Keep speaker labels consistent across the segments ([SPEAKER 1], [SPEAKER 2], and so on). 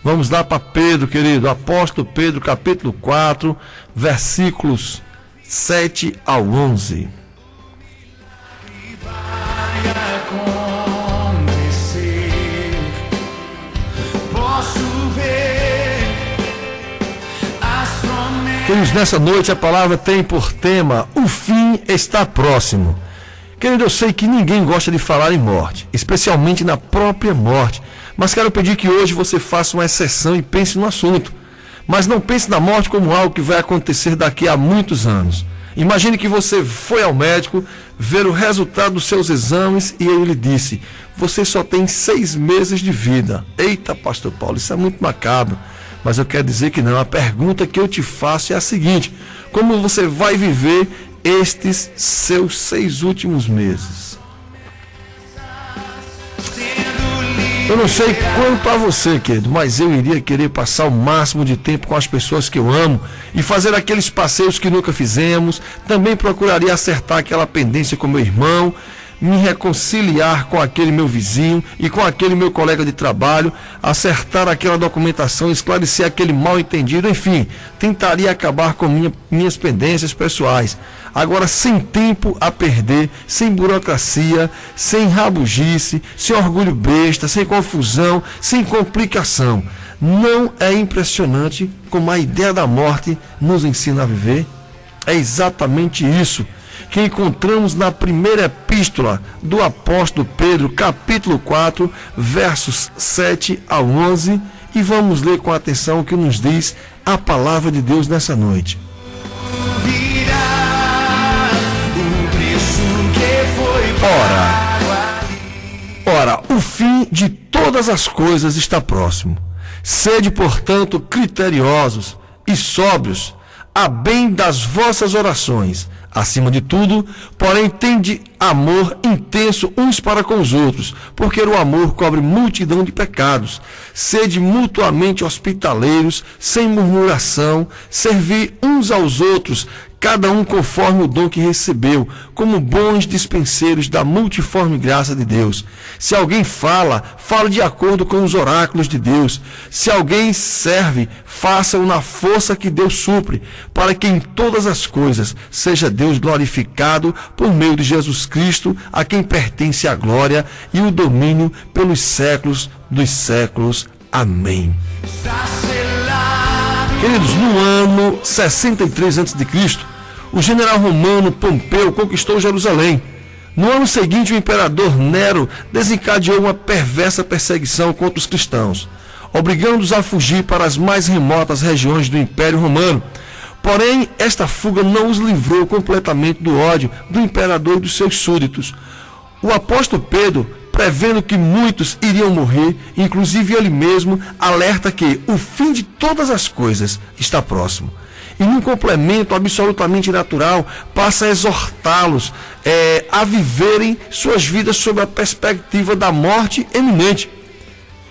[SPEAKER 1] Vamos lá para Pedro, querido. Apóstolo Pedro, capítulo 4, versículos 7 ao 11. Queridos, nessa noite a palavra tem por tema: o fim está próximo. Querido, eu sei que ninguém gosta de falar em morte, especialmente na própria morte, mas quero pedir que hoje você faça uma exceção e pense no assunto. Mas não pense na morte como algo que vai acontecer daqui a muitos anos. Imagine que você foi ao médico ver o resultado dos seus exames e ele lhe disse: você só tem 6 meses de vida. Eita, pastor Paulo, isso é muito macabro. Mas eu quero dizer que não. A pergunta que eu te faço é a seguinte: como você vai viver estes seus 6 últimos meses? Eu não sei quanto a você, querido, mas eu iria querer passar o máximo de tempo com as pessoas que eu amo e fazer aqueles passeios que nunca fizemos. Também procuraria acertar aquela pendência com meu irmão, me reconciliar com aquele meu vizinho e com aquele meu colega de trabalho, acertar aquela documentação, esclarecer aquele mal entendido, enfim, tentaria acabar com minhas pendências pessoais. Agora, sem tempo a perder, sem burocracia, sem rabugice, sem orgulho besta, sem confusão, sem complicação. Não é impressionante como a ideia da morte nos ensina a viver? É exatamente isso que encontramos na primeira epístola do apóstolo Pedro, capítulo 4, versos 7 a 11, e vamos ler com atenção o que nos diz a palavra de Deus nessa noite. Ora, o fim de todas as coisas está próximo. Sede, portanto, criteriosos e sóbrios, a bem das vossas orações. Acima de tudo, porém, tende amor intenso uns para com os outros, porque o amor cobre multidão de pecados. Sede mutuamente hospitaleiros, sem murmuração, servi uns aos outros, cada um conforme o dom que recebeu, como bons dispenseiros da multiforme graça de Deus. Se alguém fala, fale de acordo com os oráculos de Deus. Se alguém serve, faça-o na força que Deus supre, para que em todas as coisas seja Deus glorificado por meio de Jesus Cristo, a quem pertence a glória e o domínio pelos séculos dos séculos. Amém. Queridos, no ano 63 a.C., o general romano Pompeu conquistou Jerusalém. No ano seguinte, o imperador Nero desencadeou uma perversa perseguição contra os cristãos, obrigando-os a fugir para as mais remotas regiões do Império Romano. Porém, esta fuga não os livrou completamente do ódio do imperador e dos seus súditos. O apóstolo Pedro, prevendo que muitos iriam morrer, inclusive ele mesmo, alerta que o fim de todas as coisas está próximo. E num complemento absolutamente natural, passa a exortá-los a viverem suas vidas sob a perspectiva da morte iminente.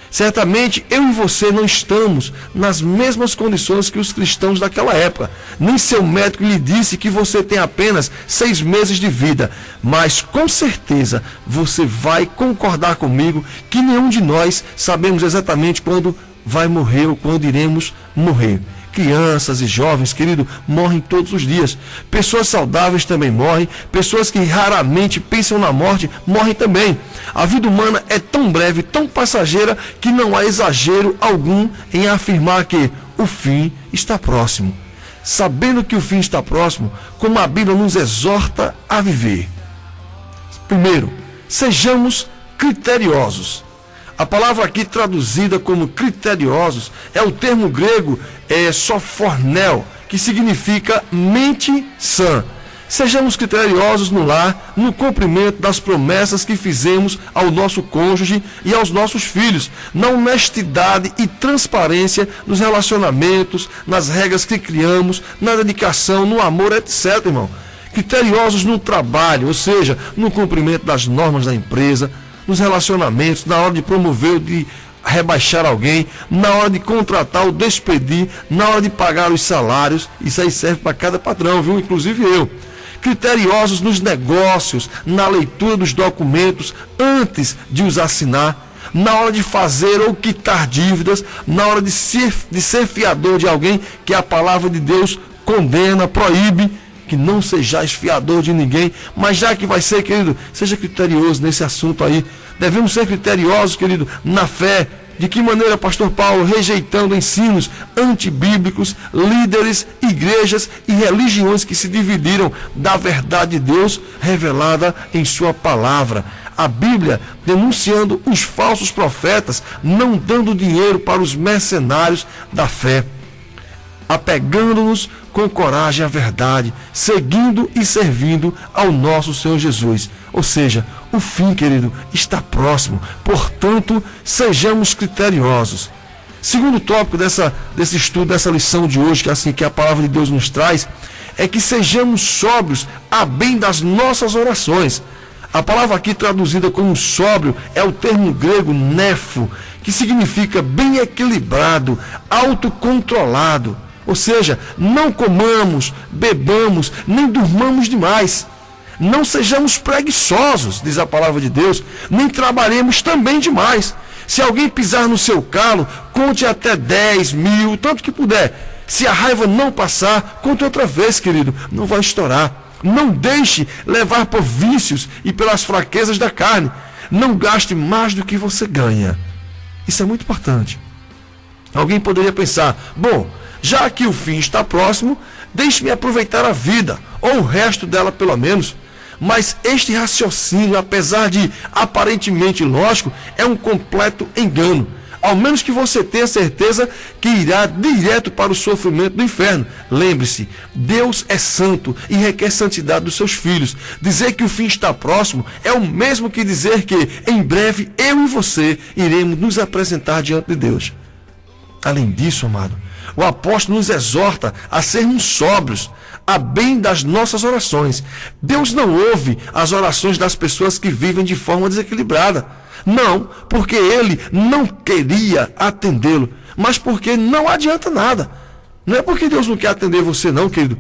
[SPEAKER 1] Certamente eu e você não estamos nas mesmas condições que os cristãos daquela época. Nem seu médico lhe disse que você tem apenas 6 meses de vida. Mas com certeza você vai concordar comigo que nenhum de nós sabemos exatamente quando vai morrer ou quando iremos morrer. Crianças e jovens, querido, morrem todos os dias. Pessoas saudáveis também morrem. Pessoas que raramente pensam na morte morrem também. A vida humana é tão breve, tão passageira, que não há exagero algum em afirmar que o fim está próximo. Sabendo que o fim está próximo, como a Bíblia nos exorta a viver. Primeiro, sejamos criteriosos. A palavra aqui traduzida como criteriosos é o termo grego sophornel, que significa mente sã. Sejamos criteriosos no lar, no cumprimento das promessas que fizemos ao nosso cônjuge e aos nossos filhos, na honestidade e transparência nos relacionamentos, nas regras que criamos, na dedicação, no amor, etc., irmão. Criteriosos no trabalho, ou seja, no cumprimento das normas da empresa, nos relacionamentos, na hora de promover ou de rebaixar alguém, na hora de contratar ou despedir, na hora de pagar os salários. Isso aí serve para cada patrão, viu? Inclusive eu. Criteriosos nos negócios, na leitura dos documentos antes de os assinar, na hora de fazer ou quitar dívidas, na hora de ser fiador de alguém que a palavra de Deus condena, proíbe, que não sejais fiador de ninguém. Mas já que vai ser, querido, seja criterioso nesse assunto aí. Devemos ser criteriosos, querido, na fé. De que maneira, pastor Paulo? Rejeitando ensinos antibíblicos, líderes, igrejas e religiões que se dividiram da verdade de Deus revelada em sua palavra. A Bíblia denunciando os falsos profetas, não dando dinheiro para os mercenários da fé. Apegando-nos com coragem à verdade, seguindo e servindo ao nosso Senhor Jesus. Ou seja, o fim, querido, está próximo. Portanto, sejamos criteriosos. Segundo tópico desse estudo, dessa lição de hoje, que a palavra de Deus nos traz, é que sejamos sóbrios a bem das nossas orações. A palavra aqui traduzida como sóbrio é o termo grego nefo, que significa bem equilibrado, autocontrolado. Ou seja, não comamos, bebamos, nem durmamos demais. Não sejamos preguiçosos, diz a palavra de Deus, nem trabalhemos também demais. Se alguém pisar no seu calo, conte até 10, 1000, tanto que puder. Se a raiva não passar, conte outra vez, querido, não vai estourar. Não deixe levar por vícios e pelas fraquezas da carne. Não gaste mais do que você ganha. Isso é muito importante. Alguém poderia pensar, bom, já que o fim está próximo, deixe-me aproveitar a vida, ou o resto dela pelo menos. Mas este raciocínio, apesar de aparentemente lógico, é um completo engano. Ao menos que você tenha certeza que irá direto para o sofrimento do inferno. Lembre-se, Deus é santo e requer santidade dos seus filhos. Dizer que o fim está próximo é o mesmo que dizer que em breve eu e você iremos nos apresentar diante de Deus. Além disso, amado, o apóstolo nos exorta a sermos sóbrios, a bem das nossas orações. Deus não ouve as orações das pessoas que vivem de forma desequilibrada. Não, porque Ele não queria atendê-lo, mas porque não adianta nada. Não é porque Deus não quer atender você não, querido,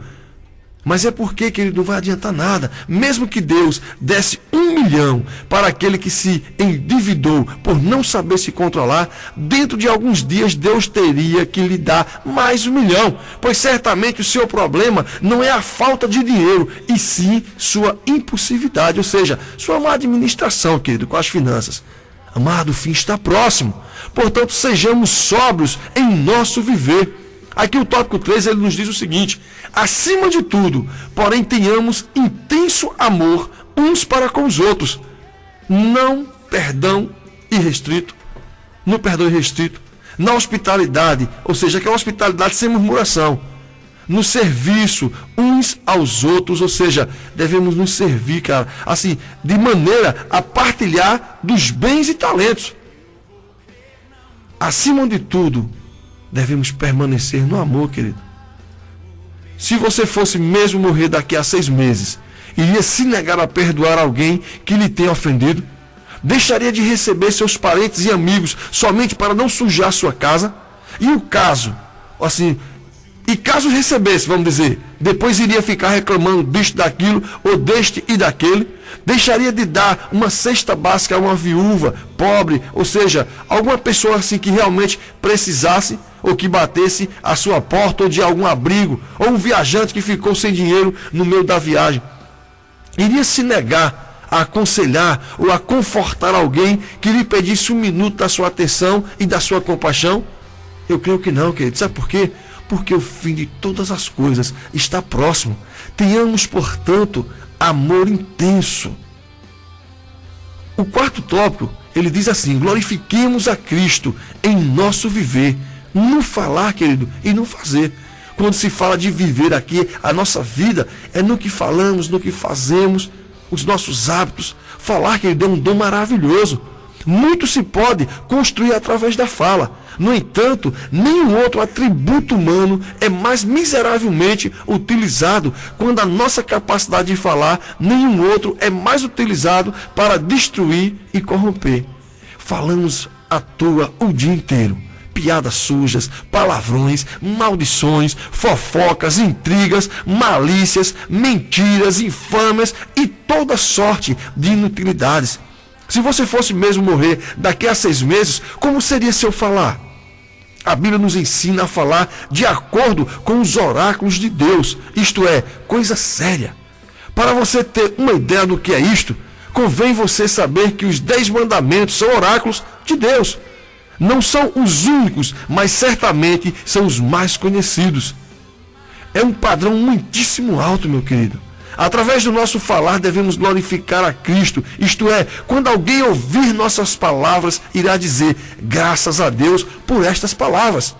[SPEAKER 1] mas é porque, querido, não vai adiantar nada. Mesmo que Deus desse 1 milhão para aquele que se endividou por não saber se controlar, dentro de alguns dias Deus teria que lhe dar mais 1 milhão. Pois certamente o seu problema não é a falta de dinheiro, e sim sua impulsividade, ou seja, sua má administração, querido, com as finanças. Amado, o fim está próximo. Portanto, sejamos sóbrios em nosso viver. Aqui o tópico 3, ele nos diz o seguinte: acima de tudo, porém, tenhamos intenso amor uns para com os outros. Não perdão irrestrito, no perdão irrestrito, na hospitalidade, ou seja, aquela hospitalidade sem murmuração, no serviço uns aos outros, ou seja, devemos nos servir, cara, assim, de maneira a partilhar dos bens e talentos. Acima de tudo, devemos permanecer no amor, querido. Se você fosse mesmo morrer daqui a 6 meses, iria se negar a perdoar alguém que lhe tenha ofendido? Deixaria de receber seus parentes e amigos somente para não sujar sua casa? E o caso, assim, e caso recebesse, vamos dizer, depois iria ficar reclamando disto, daquilo, ou deste e daquele? Deixaria de dar uma cesta básica a uma viúva, pobre, ou seja, alguma pessoa assim que realmente precisasse, ou que batesse à sua porta, ou de algum abrigo, ou um viajante que ficou sem dinheiro no meio da viagem? Iria se negar a aconselhar ou a confortar alguém que lhe pedisse 1 minuto da sua atenção e da sua compaixão? Eu creio que não, querido. Sabe por quê? Porque o fim de todas as coisas está próximo. Tenhamos, portanto, amor intenso. O 4º tópico, ele diz assim: glorifiquemos a Cristo em nosso viver, no falar, querido, e no fazer. Quando se fala de viver aqui, a nossa vida é no que falamos, no que fazemos, os nossos hábitos. Falar, querido, é um dom maravilhoso. Muito se pode construir através da fala. No entanto, nenhum outro atributo humano é mais miseravelmente utilizado quando a nossa capacidade de falar, nenhum outro é mais utilizado para destruir e corromper. Falamos à toa o dia inteiro. Piadas sujas, palavrões, maldições, fofocas, intrigas, malícias, mentiras, infâmias e toda sorte de inutilidades. Se você fosse mesmo morrer daqui a 6 meses, como seria seu falar? A Bíblia nos ensina a falar de acordo com os oráculos de Deus, isto é, coisa séria. Para você ter uma ideia do que é isto, convém você saber que os 10 mandamentos são oráculos de Deus. Não são os únicos, mas certamente são os mais conhecidos. É um padrão muitíssimo alto, meu querido. Através do nosso falar devemos glorificar a Cristo, isto é, quando alguém ouvir nossas palavras, irá dizer, graças a Deus por estas palavras.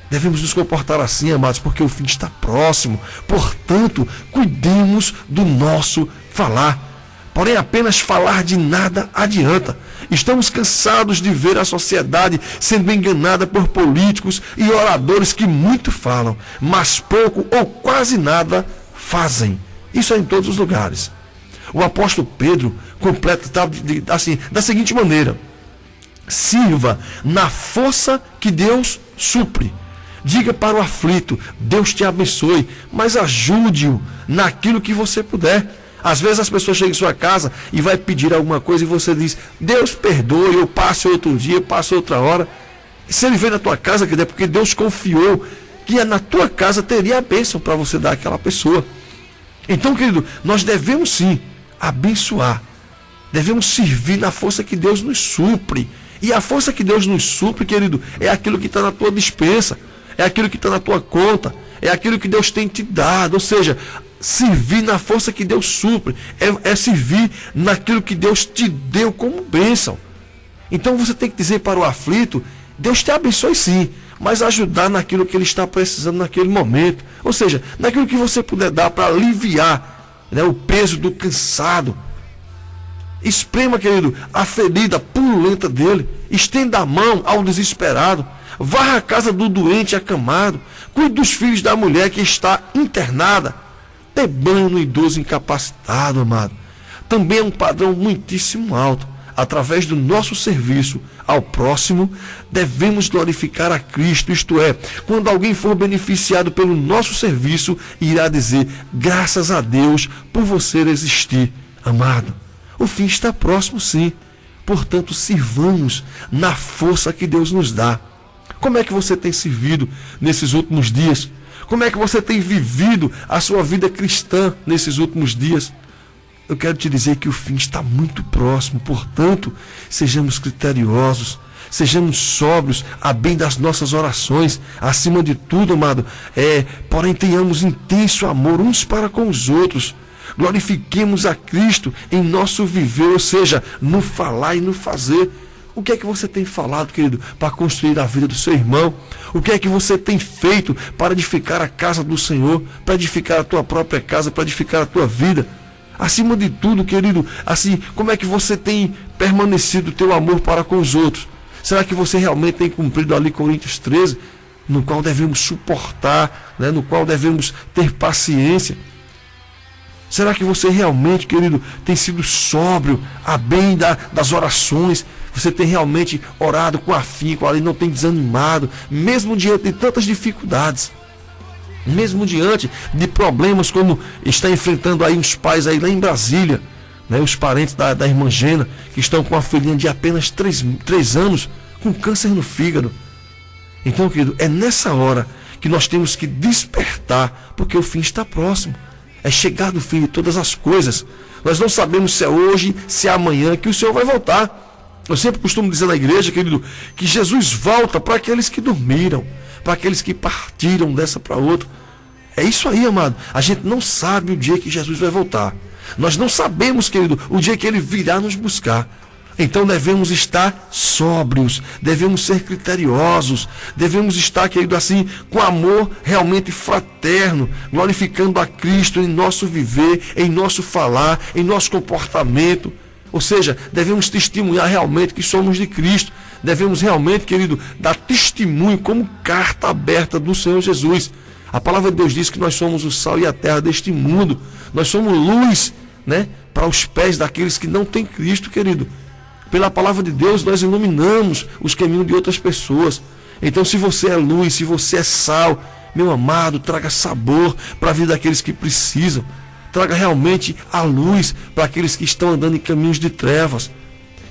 [SPEAKER 1] Devemos nos comportar assim, amados, porque o fim está próximo. Portanto, cuidemos do nosso falar. Porém, apenas falar de nada adianta. Estamos cansados de ver a sociedade sendo enganada por políticos e oradores que muito falam, mas pouco ou quase nada fazem. Isso é em todos os lugares. O apóstolo Pedro completa da seguinte maneira: sirva na força que Deus supre. Diga para o aflito, Deus te abençoe, mas ajude-o naquilo que você puder. Às vezes as pessoas chegam em sua casa e vai pedir alguma coisa e você diz, Deus perdoe, eu passo outro dia, eu passo outra hora. E se ele vem na tua casa, é porque Deus confiou que na tua casa teria a bênção para você dar àquela pessoa. Então, querido, nós devemos sim abençoar. Devemos servir na força que Deus nos supre. E a força que Deus nos supre, querido, é aquilo que está na tua despensa, é aquilo que está na tua conta, é aquilo que Deus tem te dado. Ou seja, servir na força que Deus supre, é servir naquilo que Deus te deu como bênção. Então você tem que dizer para o aflito, Deus te abençoe sim, mas ajudar naquilo que ele está precisando naquele momento. Ou seja, naquilo que você puder dar para aliviar, né, o peso do cansado. Esprema, querido, a ferida pululenta dele. Estenda a mão ao desesperado. Varra a casa do doente acamado. Cuide dos filhos da mulher que está internada. Dê banho no idoso incapacitado, amado. Também é um padrão muitíssimo alto. Através do nosso serviço ao próximo, devemos glorificar a Cristo, isto é, quando alguém for beneficiado pelo nosso serviço, irá dizer, graças a Deus por você existir. Amado, o fim está próximo sim, portanto sirvamos na força que Deus nos dá. Como é que você tem servido nesses últimos dias? Como é que você tem vivido a sua vida cristã nesses últimos dias? Eu quero te dizer que o fim está muito próximo, portanto, sejamos criteriosos, sejamos sóbrios a bem das nossas orações, acima de tudo, amado, porém tenhamos intenso amor uns para com os outros, glorifiquemos a Cristo em nosso viver, ou seja, no falar e no fazer. O que é que você tem falado, querido, para construir a vida do seu irmão? O que é que você tem feito para edificar a casa do Senhor, para edificar a tua própria casa, para edificar a tua vida? Acima de tudo, querido, assim, como é que você tem permanecido o teu amor para com os outros? Será que você realmente tem cumprido ali Coríntios 13, no qual devemos suportar, né, no qual devemos ter paciência? Será que você realmente, querido, tem sido sóbrio a bem das orações? Você tem realmente orado com afinco, ali não tem desanimado, mesmo diante de tantas dificuldades? Mesmo diante de problemas como está enfrentando aí uns pais aí lá em Brasília, né, os parentes da irmã Gena, que estão com uma filhinha de apenas 3 anos, com câncer no fígado. Então, querido, é nessa hora que nós temos que despertar, porque o fim está próximo. É chegado o fim de todas as coisas. Nós não sabemos se é hoje, se é amanhã que o Senhor vai voltar. Eu sempre costumo dizer na igreja, querido, que Jesus volta para aqueles que dormiram, para aqueles que partiram dessa para outra. É isso aí, amado. A gente não sabe o dia que Jesus vai voltar. Nós não sabemos, querido, o dia que ele virá nos buscar. Então devemos estar sóbrios, devemos ser criteriosos, devemos estar, querido, assim, com amor realmente fraterno, glorificando a Cristo em nosso viver, em nosso falar, em nosso comportamento. Ou seja, devemos testemunhar realmente que somos de Cristo. Devemos realmente, querido, dar testemunho como carta aberta do Senhor Jesus. A palavra de Deus diz que nós somos o sal e a terra deste mundo. Nós somos luz, né, para os pés daqueles que não têm Cristo, querido. Pela palavra de Deus, nós iluminamos os caminhos de outras pessoas. Então, se você é luz, se você é sal, meu amado, traga sabor para a vida daqueles que precisam. Traga realmente a luz para aqueles que estão andando em caminhos de trevas.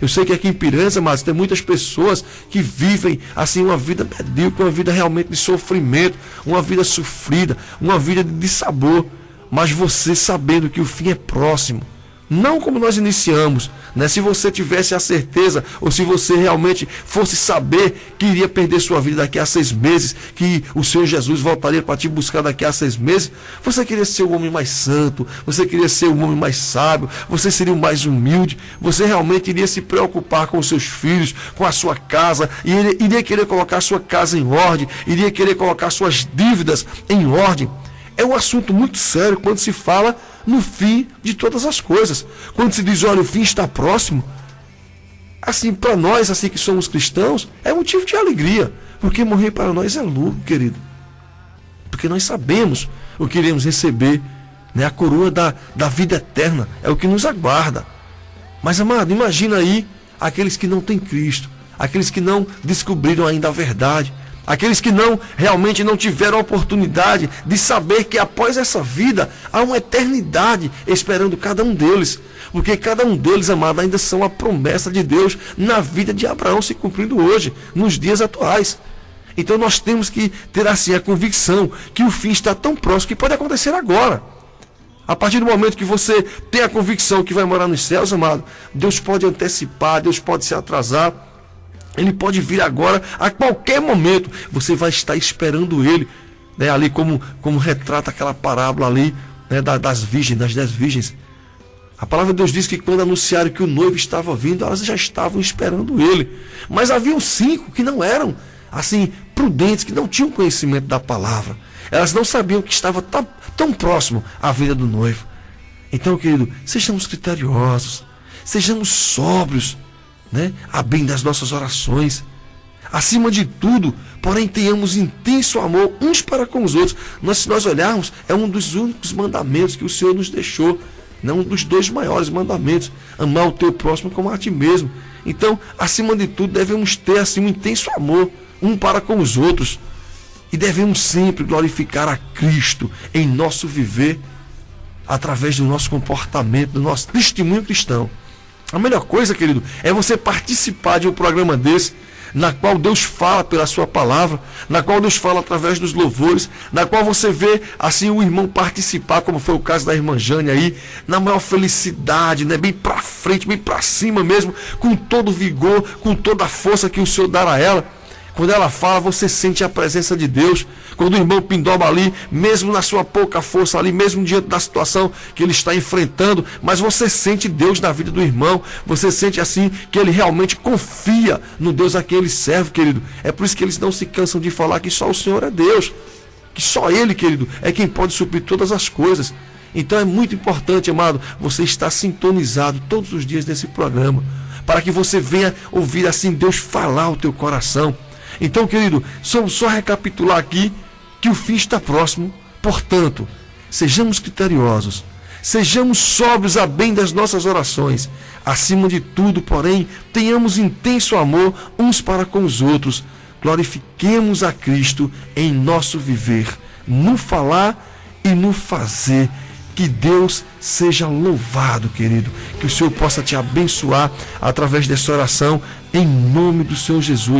[SPEAKER 1] Eu sei que aqui em Piranhas, mas tem muitas pessoas que vivem assim uma vida medíocre, uma vida realmente de sofrimento, uma vida sofrida, uma vida de dissabor. Mas você sabendo que o fim é próximo, não como nós iniciamos, né? Se você tivesse a certeza, ou se você realmente fosse saber que iria perder sua vida daqui a 6 meses, que o Senhor Jesus voltaria para te buscar daqui a 6 meses, você queria ser um homem mais santo, você queria ser um homem mais sábio, você seria o mais humilde, você realmente iria se preocupar com os seus filhos, com a sua casa, e iria querer colocar a sua casa em ordem, iria querer colocar suas dívidas em ordem. É um assunto muito sério quando se fala no fim de todas as coisas. Quando se diz, olha, o fim está próximo, assim, para nós, assim que somos cristãos, é motivo de alegria, porque morrer para nós é lucro, querido. Porque nós sabemos o que iremos receber, né? A coroa da vida eterna é o que nos aguarda. Mas, amado, imagina aí aqueles que não têm Cristo, aqueles que não descobriram ainda a verdade, aqueles que realmente não tiveram a oportunidade de saber que após essa vida há uma eternidade esperando cada um deles. Porque cada um deles, amado, ainda são a promessa de Deus na vida de Abraão se cumprindo hoje, nos dias atuais. Então nós temos que ter assim a convicção que o fim está tão próximo que pode acontecer agora. A partir do momento que você tem a convicção que vai morar nos céus, amado, Deus pode antecipar, Deus pode se atrasar. Ele pode vir agora, a qualquer momento. Você vai estar esperando ele, né? Ali como retrata aquela parábola ali, né? das virgens, das 10 virgens. A palavra de Deus diz que quando anunciaram que o noivo estava vindo, elas já estavam esperando ele. Mas haviam 5 que não eram assim prudentes, que não tinham conhecimento da palavra. Elas não sabiam que estava tão próximo à vida do noivo. Então, querido, sejamos criteriosos, sejamos sóbrios, né? A bem das nossas orações. Acima de tudo, porém, tenhamos intenso amor uns para com os outros. Se nós olharmos, é um dos únicos mandamentos que o Senhor nos deixou, né? Um dos 2 maiores mandamentos: amar o teu próximo como a ti mesmo. Então, acima de tudo, devemos ter assim um intenso amor um para com os outros, e devemos sempre glorificar a Cristo em nosso viver, através do nosso comportamento, do nosso testemunho cristão. A melhor coisa, querido, é você participar de um programa desse, na qual Deus fala pela sua palavra, na qual Deus fala através dos louvores, na qual você vê assim o irmão participar, como foi o caso da irmã Jane aí, na maior felicidade, né? Bem para frente, bem para cima mesmo, com todo o vigor, com toda a força que o Senhor dará a ela. Quando ela fala, você sente a presença de Deus. Quando o irmão Pindoba ali, mesmo na sua pouca força ali, mesmo diante da situação que ele está enfrentando, mas você sente Deus na vida do irmão. Você sente assim que ele realmente confia no Deus a quem ele serve, querido. É por isso que eles não se cansam de falar que só o Senhor é Deus, que só Ele, querido, é quem pode suprir todas as coisas. Então é muito importante, amado, você estar sintonizado todos os dias nesse programa, para que você venha ouvir assim Deus falar ao teu coração. Então, querido, só recapitular aqui que o fim está próximo. Portanto, sejamos criteriosos, sejamos sóbrios a bem das nossas orações. Acima de tudo, porém, tenhamos intenso amor uns para com os outros. Glorifiquemos a Cristo em nosso viver, no falar e no fazer. Que Deus seja louvado, querido. Que o Senhor possa te abençoar através dessa oração, em nome do Senhor Jesus.